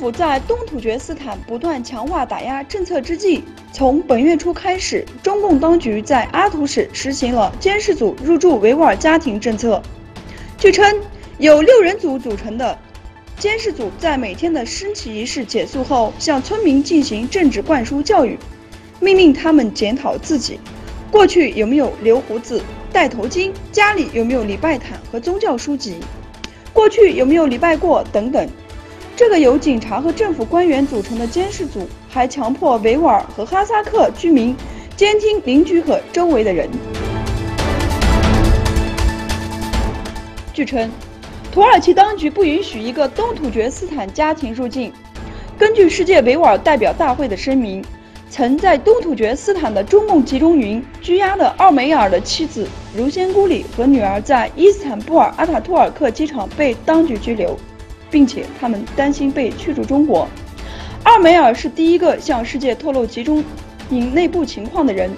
府在东突厥斯坦不断强化打压政策之际，从本月初开始，中共当局在阿图市实行了监视组入驻维吾尔家庭政策。据称，由6人组组成的监视组在每天的升旗仪式结束后，向村民进行政治灌输教育，命令他们检讨自己过去有没有留胡子、戴头巾，家里有没有礼拜毯和宗教书籍，过去有没有礼拜过等等。这个由警察和政府官员组成的监视组还强迫维吾尔和哈萨克居民监听邻居和周围的人。据称，土耳其当局不允许一个东突厥斯坦家庭入境。根据世界维吾尔代表大会的声明，曾在东突厥斯坦的中共集中营拘押的奥梅尔的妻子如仙姑里和女儿在伊斯坦布尔阿塔图尔克机场被当局拘留，并且他们担心被驱逐中国。奥梅尔是第一个向世界透露集中营内部情况的人。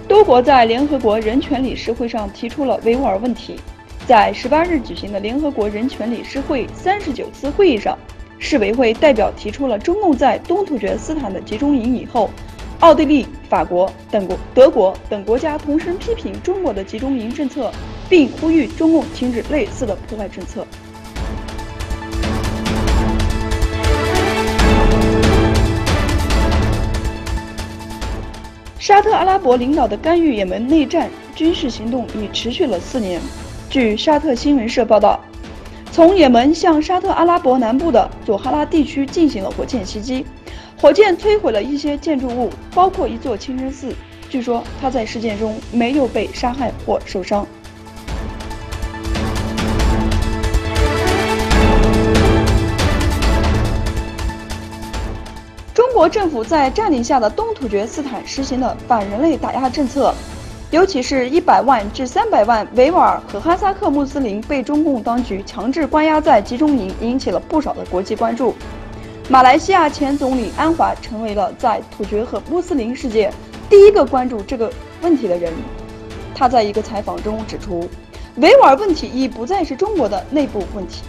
多国在联合国人权理事会上提出了维吾尔问题。在18日举行的联合国人权理事会39次会议上，世委会代表提出了中共在东突厥斯坦的集中营以后，奥地利、法国、德国等国家同声批评中国的集中营政策，并呼吁中共停止类似的破坏政策。沙特阿拉伯领导的干预也门内战军事行动已持续了4年。据沙特新闻社报道，从也门向沙特阿拉伯南部的佐哈拉地区进行了火箭袭击，火箭摧毁了一些建筑物，包括一座清真寺。据说他在事件中没有被杀害或受伤。中国政府在占领下的东突厥斯坦实行了反人类打压政策，尤其是100万至300万维吾尔和哈萨克穆斯林被中共当局强制关押在集中营，引起了不少的国际关注。马来西亚前总理安华成为了在突厥和穆斯林世界第一个关注这个问题的人。他在一个采访中指出，维吾尔问题已不再是中国的内部问题。